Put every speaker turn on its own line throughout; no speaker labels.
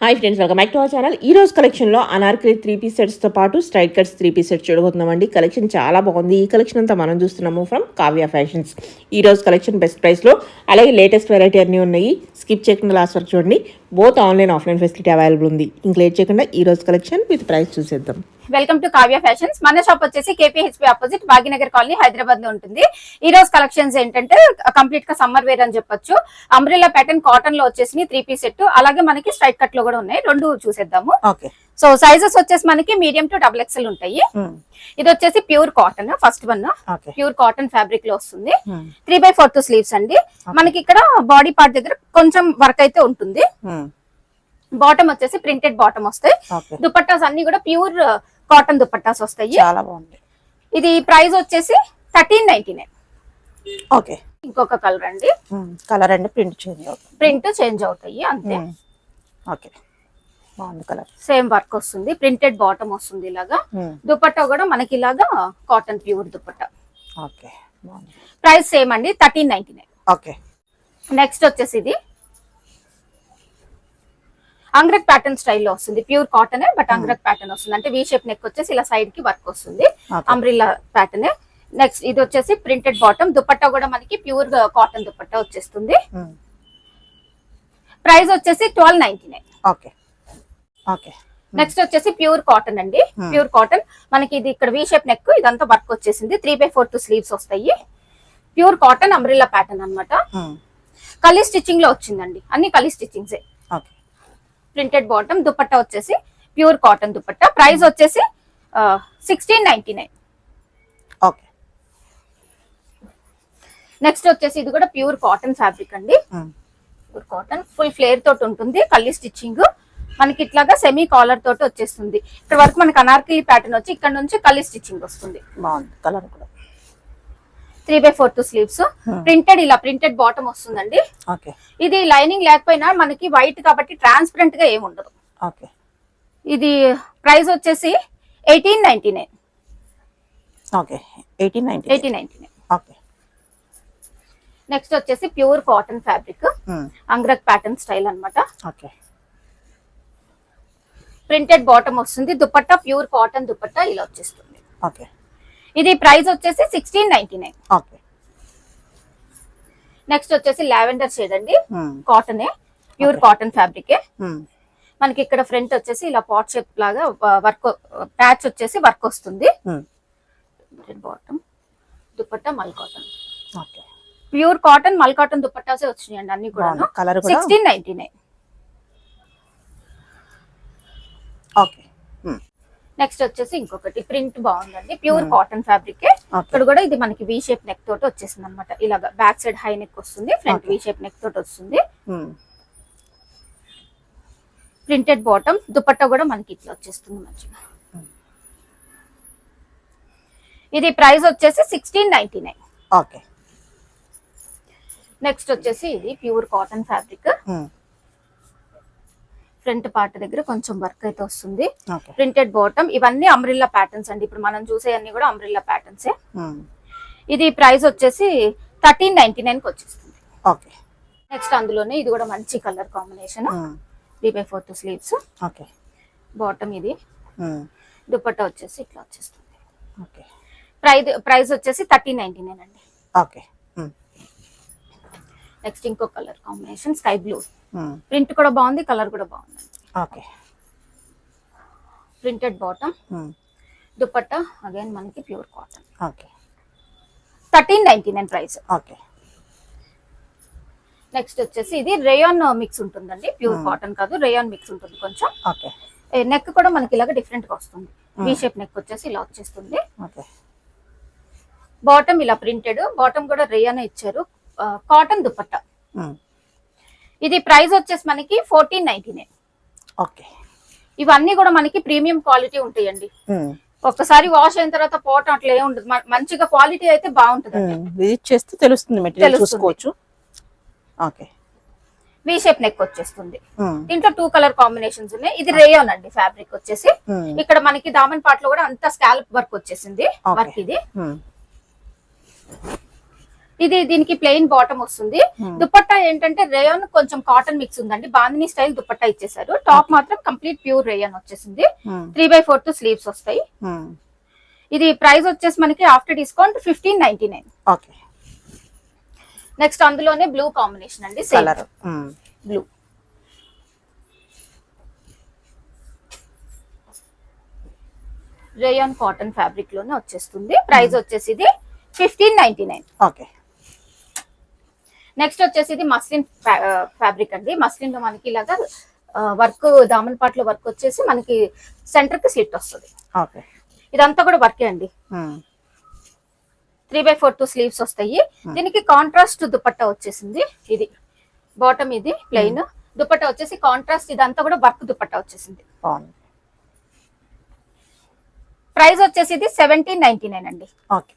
Hi friends, welcome back to our channel. ఈ రోజు కలెక్షన్లో అనార్కలి 3 పీస్ సెట్స్తో పాటు స్ట్రైట్ కట్స్ 3 పీస్ సెట్స్ చూడబోతున్నామండి. కలెక్షన్ చాలా బాగుంది. ఈ కలెక్షన్ అంతా మనం చూస్తున్నాము ఫ్రమ్ కావ్య ఫ్యాషన్స్. ఈ రోజు కలెక్షన్ బెస్ట్ ప్రైస్లో, అలాగే లేటెస్ట్ వెరైటీ అన్నీ ఉన్నాయి. స్కిప్ చేయకుండా లాస్ట్ వరకు చూడండి. Both online offline facility available ఉంది. ఇంక లేట్ చేయకుండా ఈ రోజు కలెక్షన్ విత్ ప్రైస్ చూసేద్దాం.
Welcome to Kavya fashions. మన షాప్ వచ్చేసి KPHP opposite Bhagyanagar colony Hyderabad లో ఉంటుంది. ఈ రోజు కలెక్షన్స్ ఏంటంటే కంప్లీట్ గా సమ్మర్ వేర్ అని చెప్పొచ్చు. అంబ్రెల్లా ప్యాటర్న్ కాటన్ లో వచ్చేసి 3 పీస్ సెట్, అలాగే మనకి స్ట్రైట్ కట్ లో కూడా ఉన్నాయి. రెండు చూసేద్దాము. సో సైజెస్ వచ్చేసి మనకి మీడియం టు XXL ఉంటాయి. ఇది వచ్చేసి pure cotton, first one pure cotton fabric లో వస్తుంది. 3/4 స్లీవ్స్ అండి. మనకి ఇక్కడ బాడీ పార్ట్ దగ్గర కొంచెం వర్క్ అయితే ఉంటుంది. బాటమ్ వచ్చేసి ప్రింటెడ్ బాటమ్ వస్తాయి. దుపట్టాస్ అన్ని కూడా ప్యూర్ కాటన్ దుపట్టాస్ వస్తాయి.
చాలా బాగుంది.
ఇది ప్రైస్ వచ్చేసి 1399.
ఓకే,
ఇంకొక కలర్ అండి.
కలర్ అండి
ప్రింట్ చేంజ్ అవుతాయి అంతే.
ఓకే, బాగుంది కలర్.
సేమ్ వర్క్ వస్తుంది, ప్రింటెడ్ బాటమ్ వస్తుంది. ఇలాగా దుపట్టా కూడా మనకి ఇలాగా కాటన్ ప్యూర్ దుపట్టా.
ఓకే, బాగుంది.
ప్రైస్ సేమ్ అండి, 1399.
ఓకే,
నెక్స్ట్ వచ్చేసి ఇది అంగ్రక్ ప్యాటర్న్ స్టైల్లో వస్తుంది. ప్యూర్ కాటన్ బట్ అంగ్రక్ ప్యాటర్న్ వస్తుంది. అంటే వి షేప్ నెక్ వచ్చేసి ఇలా సైడ్ కి వర్క్ వస్తుంది. Umbrella pattern. నెక్స్ట్ ఇది వచ్చేసి ప్రింటెడ్ బాటమ్. దుపట్టా కూడా మనకి ప్యూర్ కాటన్ దుపట్టా వచ్చేస్తుంది. ప్రైస్ వచ్చేసి 1299.
Okay, okay.
నెక్స్ట్ వచ్చేసి ప్యూర్ కాటన్ అండి. ప్యూర్ కాటన్ మనకి ఇది ఇక్కడ వి షేప్ నెక్, ఇదంతా వర్క్ వచ్చేసింది. 3/4 స్లీవ్స్ వస్తాయి. ప్యూర్ కాటన్ అంబ్రిల్లా ప్యాటర్న్ అన్నమాట. కలీ స్టిచ్చింగ్ లో వచ్చిందండి, అన్ని కలీ స్టిచ్చింగ్సే. ప్రింటెడ్ బాటమ్, దుపట్టా వచ్చేసి ప్యూర్ కాటన్ దుపట్టా. ప్రైస్ వచ్చేసి 1699.
ఓకే.
నెక్స్ట్ వచ్చేసి ఇది కూడా ప్యూర్ కాటన్ ఫ్యాబ్రిక్ అండి. ప్యూర్ కాటన్ ఫుల్ ఫ్లేర్ తోటి ఉంటుంది. కల్లి స్టిచ్చింగ్ మనకి ఇట్లాగా సెమీ కాలర్ తోటి వచ్చేస్తుంది. ఇక్కడ వరకు మనకి అనార్కలి ప్యాటర్న్ వచ్చి ఇక్కడ నుంచి కల్లి స్టిచ్చింగ్ వస్తుంది.
బాగుంది కలర్ కూడా.
3/4 స్లీవ్స్ ప్రింటెడ్, ఇలా ప్రింటెడ్ బాటమ్ వస్తుందండి. ఇది లైనింగ్ లేకపోయినా మనకి వైట్ కాబట్టి ట్రాన్స్పరెంట్ గా ఏమి ఉండదు. ఇది ప్రైస్ వచ్చేసి 1899.
ఓకే, 1899. ఓకే.
నెక్స్ట్ వచ్చేసి pure cotton fabric, angrakha pattern style అన్నమాట.
ఓకే.
ప్రింటెడ్ బాటమ్ వస్తుంది. దుపట్టా ప్యూర్ కాటన్ దుపట్టా ఇలా వచ్చేస్తుంది.
ఓకే.
ఇది ప్రైస్ వచ్చేసి 1699.
ఓకే.
నెక్స్ట్ వచ్చేసి లావెండర్ షేడ్ అండి. కాటనే, ప్యూర్ కాటన్ ఫ్యాబ్రిక్. మనకి ఇక్కడ ఫ్రంట్ వచ్చేసి ఇలా పాట్ షేప్ లాగా వర్క్, ప్యాచ్ వచ్చేసి వర్క్ వస్తుంది. బాటమ్ దుపట్టా మల్ కాటన్. ప్యూర్ కాటన్ మల్ కాటన్ దుపట్టాసే వచ్చినాయండి అన్ని కూడా. 1699.
ఓకే.
నెక్స్ట్ వచ్చేసి ఇంకొకటి ప్రింట్ బాగుందండి. Pure cotton fabric. ఇక్కడ కూడా ఇది మనకి వి షేప్ నెక్ తోటి వచ్చేసింది అనమాట. ఇలాగా బ్యాక్ సైడ్ హై నెక్ వస్తుంది, ఫ్రంట్ వి షేప్ నెక్ తోటి వస్తుంది. ప్రింటెడ్ బాటమ్, దుపట్టా కూడా మనకి ఇట్లా వచ్చేస్తుంది మంచిగా. ఇది ప్రైస్ వచ్చేసి 1699.
ఓకే.
నెక్స్ట్ వచ్చేసి ఇది pure cotton fabric. Front part దగ్గర కొంచెం వర్క్ అయితే వస్తుంది. Printed bottom. ఇవన్నీ అంబ్రిల్లా ప్యాటర్న్స్ అండి. ఇప్పుడు మనం చూసే అన్ని కూడా అంబ్రిల్లా ప్యాటర్న్స్. ఇది ప్రైస్ వచ్చేసి 1399 కి వచ్చేస్తుంది.
ఓకే.
నెక్స్ట్ అందులోనే ఇది కూడా మంచి colour combination. 3/4 sleeves.
Okay.
Bottom ఇది. దుపట్టా వచ్చేసి ఇట్లా వచ్చేస్తుంది.
ఓకే.
ప్రైస్ వచ్చేసి 1399 అండి.
ఓకే.
నెక్స్ట్ ఇంకో colour combination sky blue. Print కూడా బాగుంది, కలర్ కూడా బాగుంది.
Okay.
Printed bottom, dupatta again మనకి pure cotton.
Okay.
1399 price.
Okay.
Next వచ్చేసి ఇది రేయాన్ మిక్స్ ఉంటుందండి. ప్యూర్ కాటన్ కాదు, రేయాన్ మిక్స్ ఉంటుంది కొంచెం.
ఓకే.
నెక్ కూడా మనకి ఇలాగ డిఫరెంట్ గా వస్తుంది. వి షేప్ నెక్ వచ్చేసి ఇలా వచ్చేస్తుంది.
ఓకే.
బాటమ్ ఇలా ప్రింటెడ్, బాటమ్ కూడా రేయాన్ ఇచ్చారు. కాటన్ దుపట్టా. ఇది ప్రైస్ వచ్చేసి మనకి 1499.
ఓకే.
ఇవన్నీ కూడా మనకి ప్రీమియం క్వాలిటీ ఉంటాయండి. ఒక్కసారి వాష్ అయిన తర్వాత పోవటం అట్లా ఏమి ఉండదు. మంచిగా క్వాలిటీ అయితే బాగుంటుంది.
విజిట్ చేస్తే తెలుస్తుంది, మెటీరియల్ చూసుకోవచ్చు. ఓకే.
వి షేప్ నెక్ వచ్చేస్తుంది. దీంట్లో 2 కలర్ కాంబినేషన్స్ ఉన్నాయి. ఇది రేయాన్ అండి ఫ్యాబ్రిక్ వచ్చేసి. ఇక్కడ మనకి దామన్ పార్ట్ లో కూడా అంతా స్కాల్ప్ వర్క్ వచ్చేసింది. వర్క్ ఇది. ఇది దీనికి ప్లెయిన్ బాటమ్ వస్తుంది. దుపట్టా ఏంటంటే రేయాన్ కొంచెం కాటన్ మిక్స్ ఉందండి. బాందిని స్టైల్ దుపట్టా ఇచ్చేసారు. టాప్ మాత్రం కంప్లీట్ ప్యూర్ రేయాన్ వచ్చేసింది. 3/4 స్లీవ్స్ వస్తాయి. ఇది ప్రైస్ వచ్చేసి మనకి ఆఫ్టర్ డిస్కౌంట్ 1599.
ఓకే.
నెక్స్ట్ అందులోనే బ్లూ కాంబినేషన్ అండి, colour blue. Rayon cotton fabric లోనే వచ్చేస్తుంది. ప్రైస్ వచ్చేసి ఇది 1599.
ఓకే.
నెక్స్ట్ వచ్చేసి ఇది మస్లిన్ ఫ్యాబ్రిక్ అండి. మస్లిన్ లో మనకి ఇలాగా వర్క్ దామన్ పాట్ లో వర్క్ వచ్చేసి మనకి సెంటర్ కి స్లిట్ వస్తుంది.
ఓకే.
ఇదంతా కూడా వర్కే అండి. 3/4 స్లీవ్స్ వస్తాయి. దీనికి కాంట్రాస్ట్ దుపట్టా వచ్చేసింది. ఇది బాటమ్, ఇది ప్లెయిన్. దుపట్టా వచ్చేసి కాంట్రాస్ట్, ఇదంతా కూడా వర్క్ దుపట్టా వచ్చేసింది. ప్రైస్ వచ్చేసి ఇది 1799 అండి.
ఓకే.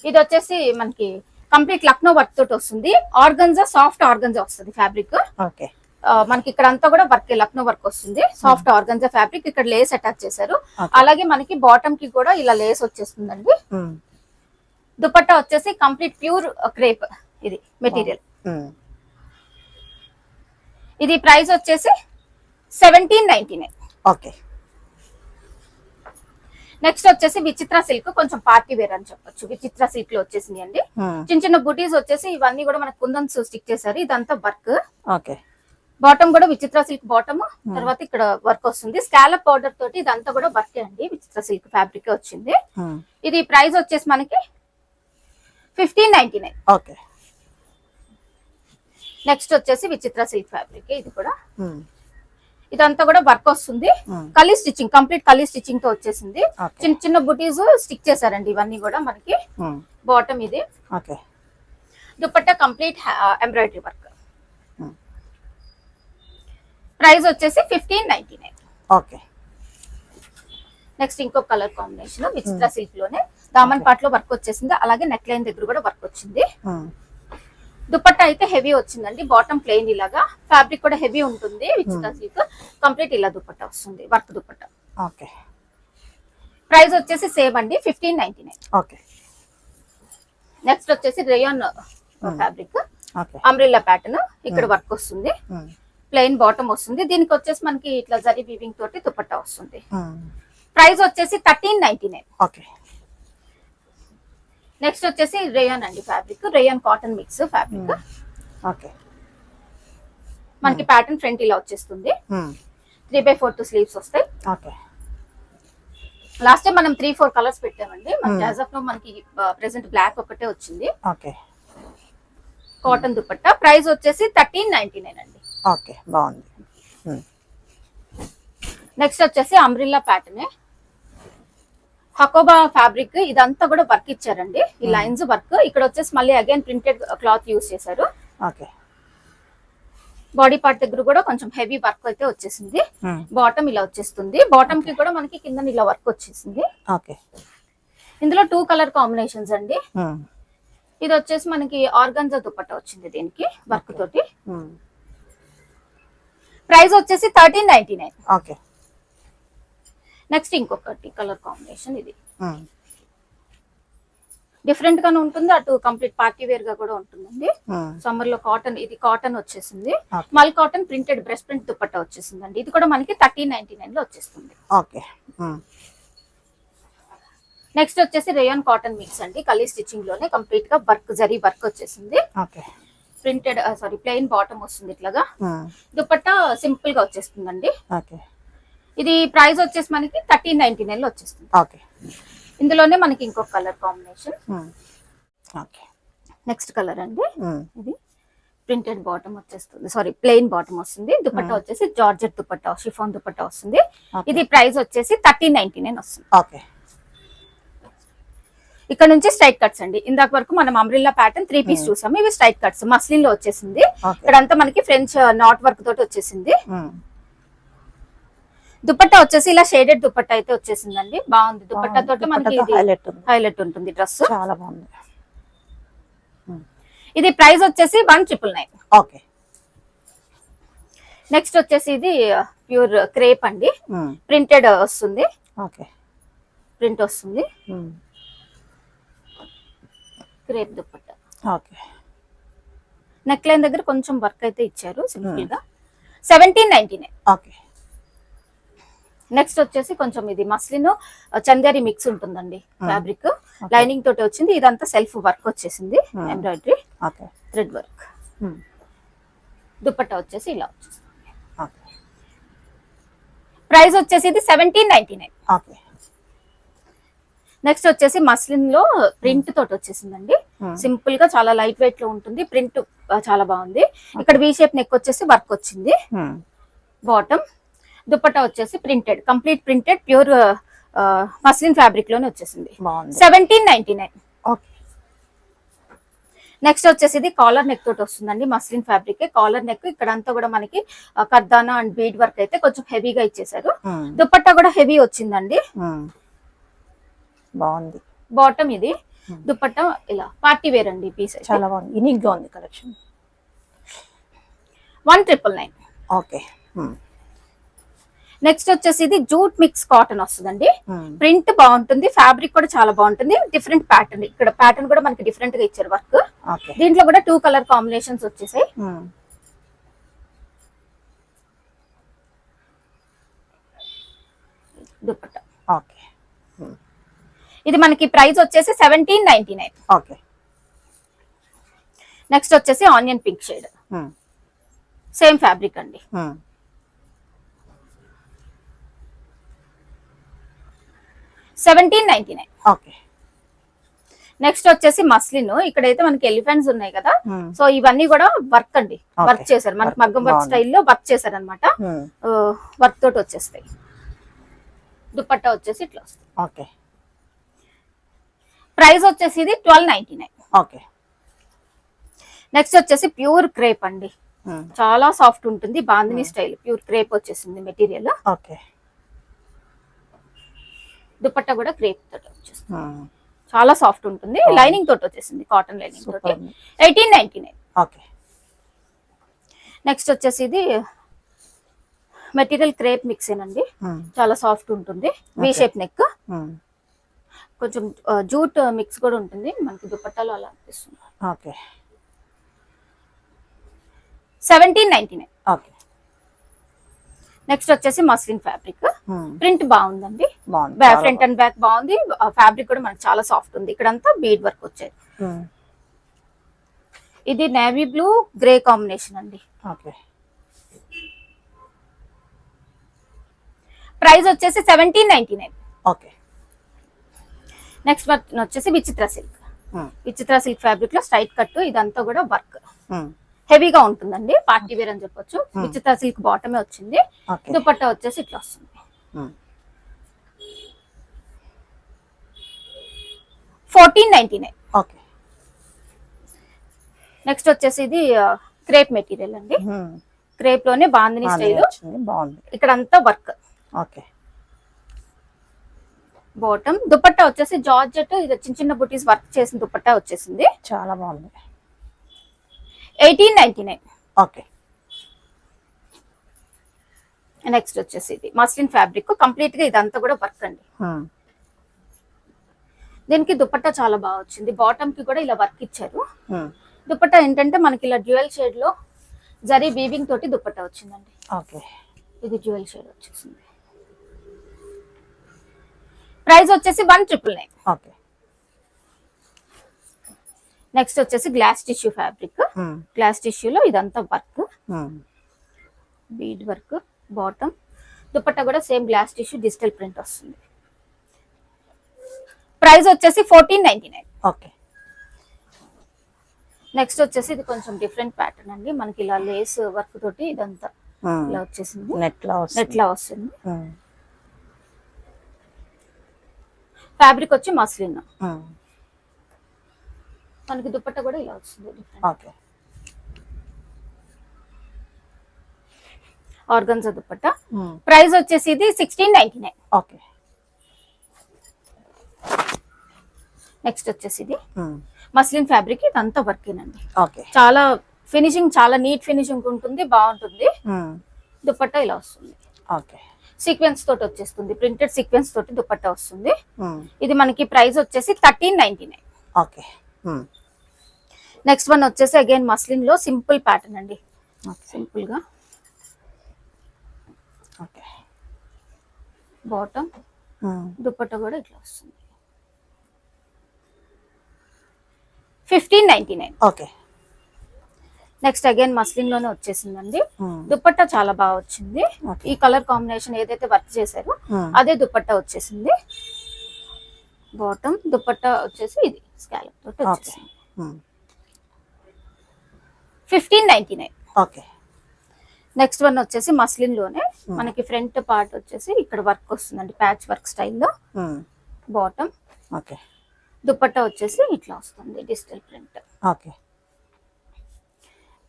ఇది వచ్చేసి మనకి కంప్లీట్ లక్నో వర్క్ తోటి వస్తుంది. ఆర్గంజా, సాఫ్ట్ ఆర్గంజా వస్తుంది ఫ్యాబ్రిక్.
ఓకే.
మనకి ఇక్కడ అంతా కూడా వర్క్, లక్నో వర్క్ వస్తుంది. Soft organza fabric. ఇక్కడ లేస్ అటాచ్ చేశారు. అలాగే మనకి బాటమ్ కి కూడా ఇలా లేస్ వచ్చేస్తుందండి. దుపట్టా వచ్చేసి కంప్లీట్ ప్యూర్ క్రేప్ ఇది మెటీరియల్. ఇది ప్రైస్ వచ్చేసి 1799.
ఓకే.
నెక్స్ట్ వచ్చేసి విచిత్ర సిల్క్, కొంచెం పార్టీ వేర్ అని చెప్పొచ్చు. విచిత్ర సిల్క్ లో వచ్చేసింది అండి. చిన్న చిన్న బుటీస్ వచ్చేసి ఇవన్నీ కూడా మనకు కుందన్స్ స్టిక్ చేశారు. ఇదంతా వర్క్.
ఓకే.
బాటమ్ కూడా విచిత్ర సిల్క్ బాటమ్. తర్వాత ఇక్కడ వర్క్ వస్తుంది. స్కాలప్ పౌడర్ తోటి ఇదంతా కూడా వర్క్ అండి. విచిత్ర సిల్క్ ఫ్యాబ్రిక్ వచ్చింది. ఇది ప్రైస్ వచ్చేసి మనకి 1599.
ఓకే.
నెక్స్ట్ వచ్చేసి విచిత్ర సిల్క్ ఫ్యాబ్రిక్. ఇది కూడా ఇదంతా కూడా వర్క్ వస్తుంది. కలీ స్టిచ్చింగ్, కంప్లీట్ కలీ స్టిచ్చింగ్ తో వచ్చేసింది. చిన్న చిన్న బుటీస్ స్టిక్ చేశారండి ఇవన్నీ కూడా మనకి. బాటమ్ ఇది.
Okay.
Dupatta complete embroidery work. Price వచ్చేసి 1599.
ఓకే.
నెక్స్ట్ ఇంకో కలర్ కాంబినేషన్ విచిత్ర సిల్క్ లోనే దామన్ పాట్ లో వర్క్ వచ్చేసింది. అలాగే నెక్ లైన్ దగ్గర కూడా వర్క్ వచ్చింది. దుపట్టా అయితే హెవీ వచ్చిందండి. బాటమ్ ప్లెయిన్ ఇలాగా, ఫ్యాబ్రిక్ కూడా హెవీ ఉంటుంది. విచిత్ర సిల్క్ కంప్లీట్ ఇలా దుపట్టా వస్తుంది, వర్క్ దుపట్టా.
ఓకే.
ప్రైస్ వచ్చేసి సేమ్ అండి, 1599.
ఓకే.
నెక్స్ట్ వచ్చేసి రేయాన్ ఫ్యాబ్రిక్, అంబ్రెల్లా ప్యాటర్న్. ఇక్కడ వర్క్ వస్తుంది. ప్లెయిన్ బాటమ్ వస్తుంది. దీనికి వచ్చేసి మనకి ఇట్లా జరీ వీవింగ్ తోటి దుపట్టా వస్తుంది. ప్రైస్ వచ్చేసి 1399.
ఓకే.
నెక్స్ట్ వచ్చేసి రేయాన్ అండి fabric. Rayon cotton mix fabric.
Okay.
మనకి ప్యాటర్న్ ఫ్రంట్ ఇలా వచ్చేస్తుంది. 3/4 స్లీవ్స్ వస్తాయి.
ఓకే.
లాస్ట్ టైం మనం 3-4 కలర్స్ పెట్టామండి. మనకి యాజ్ ఆఫ్ నో మనకి ప్రెసెంట్ బ్లాక్ ఒకటే వచ్చింది.
ఓకే.
కాటన్ దుపట్టా. ప్రైస్ వచ్చేసి 1399 అండి.
ఓకే, బాగుంది.
నెక్స్ట్ వచ్చేసి అంబ్రిల్లా ప్యాటర్న్, హకోబా ఫ్యాబ్రిక్. ఇదంతా కూడా వర్క్ ఇచ్చారండి. ఈ లైన్స్ వర్క్. ఇక్కడ వచ్చేసి మళ్ళీ అగైన్ ప్రింటెడ్ క్లాత్ యూస్ చేశారు.
ఓకే.
బాడీ పార్ట్ దగ్గర కూడా కొంచెం హెవీ వర్క్ అయితే వచ్చేసింది. బాటమ్ ఇలా వచ్చేస్తుంది. బాటమ్ కి కూడా మనకి కింద ఇలా వర్క్ వచ్చేసింది.
ఓకే.
ఇందులో 2 కలర్ కాంబినేషన్స్ అండి. ఇది వచ్చేసి మనకి ఆర్గంజా దుపట్టా వచ్చింది దీనికి వర్క్ తోటి. ప్రైస్ వచ్చేసి 1399.
ఓకే.
నెక్స్ట్ ఇంకొకటి కలర్ కాంబినేషన్. ఇది డిఫరెంట్ గానే ఉంటుంది. అటు కంప్లీట్ పార్టీ వేర్ గా కూడా ఉంటుందండి. సమ్మర్ లో కాటన్, ఇది కాటన్ వచ్చేసింది. మల్ cotton printed breast print dupatta వచ్చేసింది అండి. ఇది కూడా మనకి 1399 లో వచ్చేస్తుంది.
ఓకే.
నెక్స్ట్ వచ్చేసి రేయాన్ కాటన్ మిక్స్ అండి. కలీ స్టిచ్చింగ్ లోనే కంప్లీట్ గా వర్క్, జరీ వర్క్ వచ్చేసింది.
ఓకే.
ప్రింటెడ్ ప్లెయిన్ బాటమ్ వస్తుంది. ఇట్లాగా దుపట్టా సింపుల్ గా వచ్చేస్తుందండి.
ఓకే.
ఇది ప్రైస్ వచ్చేసి మనకి 1399 లో వచ్చేస్తుంది.
ఓకే.
ఇందులోనే మనకి ఇంకొక colour combination.
Okay.
Next colour అండి. ఇది ప్రింటెడ్ బాటమ్ వచ్చేస్తుంది, ప్లెయిన్ బాటమ్ వస్తుంది. దుపట్టా వచ్చేసి జార్జెట్ దుపట్టా, షిఫాన్ దుపట్టా వస్తుంది. ఇది ప్రైస్ వచ్చేసి 1399 వస్తుంది.
ఓకే.
ఇక్కడ నుంచి స్ట్రైట్ కట్స్ అండి. ఇందాక వరకు మనం అంబ్రిల్లా ప్యాటర్న్ 3 పీస్ చూసాము. ఇవి స్ట్రైట్ కట్స్ మస్లిన్ లో వచ్చేసింది. ఇక్కడంతా మనకి ఫ్రెంచ్ నాట్ వర్క్ తోటి వచ్చేసింది. దుపట్టా వచ్చేసి ఇలా షేడెడ్ దుపట్టా అయితే వచ్చేసిందండి. బాగుంది. దుపట్టా తోటి మనకి హైలైట్ ఉంటుంది డ్రెస్.
చాలా బాగుంది.
ఇది ప్రైస్ వచ్చేసి 1999.
ఓకే.
నెక్స్ట్ వచ్చేసి ఇది ప్యూర్ క్రేప్ అండి. ప్రింటెడ్ వస్తుంది.
ఓకే.
ప్రింట్ వస్తుంది. Crepe dupatta.
Okay.
Neck line దగ్గర కొంచెం వర్క్ అయితే ఇచ్చారు సింపుల్ గా. 1799.
ఓకే.
నెక్స్ట్ వచ్చేసి కొంచెం ఇది మస్లిన్ చందేరి మిక్స్ ఉంటుందండి ఫ్యాబ్రిక్. లైనింగ్ తోటి వచ్చింది. ఇదంతా సెల్ఫ్ వర్క్ వచ్చేసింది, embroidery
okay.
Thread work. Dupatta వచ్చేసి ఇలా వచ్చేస్తుంది.
ఓకే.
ప్రైస్ వచ్చేసి ఇది 1799.
ఓకే.
నెక్స్ట్ వచ్చేసి మస్లిన్ లో ప్రింట్ తోటి వచ్చేసిందండి. సింపుల్ గా చాలా లైట్ వెయిట్ లో ఉంటుంది. ప్రింట్ చాలా బాగుంది. ఇక్కడ వి షేప్ నెక్ వచ్చేసి వర్క్ వచ్చింది. బాటమ్ దుపట్టా వచ్చేసి printed, complete printed pure muslin fabric లోనే వచ్చేసింది. 1799.
ఓకే.
నెక్స్ట్ వచ్చేసి ఇది కాలర్ నెక్ తోటి వస్తుందండి. Muslin fabric collar neck. ఇక్కడ అంతా కూడా మనకి కర్దానా అండ్ బీడ్ వర్క్ అయితే కొంచెం హెవీగా ఇచ్చేసారు. దుపట్టా కూడా హెవీ వచ్చిందండి.
బాగుంది.
బాటమ్ ఇది, దుపట్టా ఇలా పార్టీ వేర్ అండి పీస్.
చాలా బాగుంది, యూనిక్ గా ఉంది కలెక్షన్.
1999.
ఓకే.
నెక్స్ట్ వచ్చేసి ఇది జూట్ మిక్స్ కాటన్ వస్తుందండి. ప్రింట్ బాగుంటుంది, ఫ్యాబ్రిక్ కూడా చాలా బాగుంటుంది. డిఫరెంట్ ప్యాటర్న్, ఇక్కడ ప్యాటర్న్ కూడా మనకి డిఫరెంట్ గా ఇచ్చారు వర్క్. దీంట్లో కూడా 2 కలర్ కాంబినేషన్స్ వచ్చేసాయి. దుపట్టా.
ఓకే.
ఇది మనకి ప్రైస్ వచ్చేసి 1799.
ఓకే.
నెక్స్ట్ వచ్చేసి onion pink shade, same fabric అండి. 1799.
ఓకే.
నెక్స్ట్ వచ్చేసి మస్లిన్. ఇక్కడైతే మనకి ఎలిఫెంట్స్ ఉన్నాయి కదా, సో ఇవన్నీ కూడా వర్క్ అండి, వర్క్ చేశారు. మనకి మగ్గం వర్క్ స్టైల్లో వర్క్ చేశారు అనమాట. వర్క్ తోటి వచ్చేస్తాయి. దుపట్టా వచ్చేసి ఇట్లా వస్తుంది.
ఓకే.
ప్రైస్ వచ్చేసి ఇది 1299.
ఓకే.
నెక్స్ట్ వచ్చేసి ప్యూర్ క్రేప్ అండి, చాలా సాఫ్ట్ ఉంటుంది. బాందిని స్టైల్ ప్యూర్ క్రేప్ వచ్చేసింది మెటీరియల్.
ఓకే.
దుపట్టా కూడా క్రేప్ తోటి వచ్చేస్తుంది, చాలా సాఫ్ట్ ఉంటుంది. లైనింగ్ తోటి వచ్చేసింది, కాటన్ లైనింగ్ తోటి. 1899.
ఓకే.
నెక్స్ట్ వచ్చేసి ఇది మెటీరియల్ క్రేప్ మిక్స్ ఏనండి, చాలా సాఫ్ట్ ఉంటుంది. వి షేప్ నెక్, కొంచెం జూట్ మిక్స్ కూడా ఉంటుంది మనకి దుపట్టాలో, అలా అనిపిస్తుంది.
ఓకే.
1799.
ఓకే.
నెక్స్ట్ వచ్చేసి మస్లిన్ ఫ్యాబ్రిక్. ప్రింట్ బాగుందండి,
బాగుంది.
ఫ్రంట్ అండ్ బ్యాక్ బాగుంది. ఫ్యాబ్రిక్ కూడా మనకి చాలా సాఫ్ట్ ఉంది. ఇక్కడంతా బీడ్ వర్క్ వచ్చేది. ఇది నేవీ బ్లూ గ్రే కాంబినేషన్ అండి.
ఓకే.
ప్రైస్ వచ్చేసి 1799.
ఓకే.
నెక్స్ట్ వచ్చేసి విచిత్ర సిల్క్. విచిత్ర సిల్క్ ఫ్యాబ్రిక్ లో స్ట్రైట్ కట్, ఇదంతా కూడా వర్క్ హెవీగా ఉంటుందండి. పార్టీ వేర్ అని చెప్పొచ్చు. విచిత్ర సిల్క్ బాటమే వచ్చింది. దుపట్టా వచ్చేసి ఇట్లా వస్తుంది. 1499.
ఓకే.
నెక్స్ట్ వచ్చేసి ఇది క్రేప్ మెటీరియల్ అండి. క్రేప్ లోనే బాందిని స్టైల్,
బాగుంది.
ఇక్కడ అంతా వర్క్.
ఓకే.
బాటమ్. దుపట్టా వచ్చేసి జార్జెట్, ఇది చిన్న చిన్న బుటీస్ వర్క్ చేసిన దుపట్టా వచ్చేసింది,
చాలా బాగుంది.
1899.
ఓకే.
నెక్స్ట్ వచ్చేసి ఇది మస్లిన్ ఫ్యాబ్రిక్, కంప్లీట్ గా ఇదంతా కూడా వర్క్ అండి. దీనికి దుపట్టా చాలా బాగా వచ్చింది. బాటమ్ కి కూడా ఇలా వర్క్ ఇచ్చారు. దుపట్టా ఏంటంటే మనకి ఇలా డ్యూయల్ షేడ్ లో జరీ వీవింగ్ తోటి దుపట్టా వచ్చిందండి.
ఓకే.
ఇది డ్యూయల్ షేడ్ వచ్చేసింది. ప్రైస్ వచ్చేసి 1999.
ఓకే.
నెక్స్ట్ వచ్చేసి గ్లాస్ టిష్యూ ఫ్యాబ్రిక్. గ్లాస్ టిష్యూలో ఇదంతా work, bead work. Bottom, dupatta కూడా same glass tissue digital print వస్తుంది. ప్రైస్ వచ్చేసి 1499.
ఓకే.
నెక్స్ట్ వచ్చేసి ఇది కొంచెం డిఫరెంట్ ప్యాటర్న్ అండి. మనకి ఇలా లేస్ వర్క్ తోటి ఇదంతా ఇలా వచ్చేసింది, నెట్ లా వస్తుంది. ఫ్యాబ్రిక్ వచ్చి మస్లిన్. మనకి దుపట్టా కూడా ఇలా వస్తుంది.
ఓకే.
ఆర్గన్జా దుపట్టా. ప్రైస్ వచ్చేసి ఇది 1699.
ఓకే.
నెక్స్ట్ వచ్చేసి ఇది మస్లిన్ ఫ్యాబ్రిక్, ఇదంతా వర్కేనండి.
ఓకే.
చాలా ఫినిషింగ్, చాలా నీట్ ఫినిషింగ్ ఉంటుంది, బాగుంటుంది. దుపట్టా ఇలా వస్తుంది.
ఓకే.
సీక్వెన్స్ తోటి వచ్చేస్తుంది, ప్రింటెడ్ సీక్వెన్స్ తోటి దుపట్టా వస్తుంది. ఇది మనకి ప్రైస్ వచ్చేసి 1399.
ఓకే.
నెక్స్ట్ వన్ వచ్చేసి అగైన్ మస్లిన్ లో సింపుల్ ప్యాటర్న్ అండి, సింపుల్ గా
ఓకే.
బాటమ్ దుపట్టా కూడా ఇట్లా వస్తుంది. 1599.
ఓకే.
నెక్స్ట్ అగైన్ మస్లిన్ లోనే వచ్చేసిందండి. దుపట్టా చాలా బాగా వచ్చింది. ఈ కలర్ కాంబినేషన్ ఏదైతే వర్క్ చేశారో అదే దుపట్టా వచ్చేసింది. బాటమ్ దుపట్టా వచ్చేసి ఇది స్కాలప్ తోటి వచ్చేసింది. 1599.
ఓకే.
నెక్స్ట్ వన్ వచ్చేసి మస్లిన్ లోనే మనకి ఫ్రంట్ పార్ట్ వచ్చేసి ఇక్కడ వర్క్ వస్తుందండి, ప్యాచ్ వర్క్ స్టైల్లో. Bottom
okay.
దుపట్టా వచ్చేసి ఇట్లా వస్తుంది డిజిటల్ ప్రింట్.
ఓకే.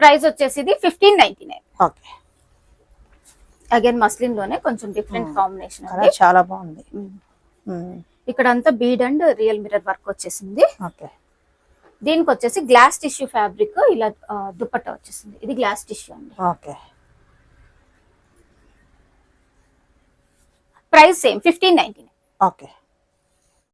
ప్రైస్ వచ్చేసి ఇది 1599.
ఓకే.
అగైన్ మస్లిన్ లోనే కొంచెం డిఫరెంట్ కాంబినేషన్ అండి,
చాలా బాగుంది.
ఇక్కడ అంతా bead and real mirror work వచ్చేసింది.
ఓకే.
దీనికి వచ్చేసి గ్లాస్ టిష్యూ ఫ్యాబ్రిక్ ఇలా దుపట్టా వచ్చేసింది. ఇది గ్లాస్ టిష్యూ అండి.
ఓకే.
Price same 1599.
ఓకే.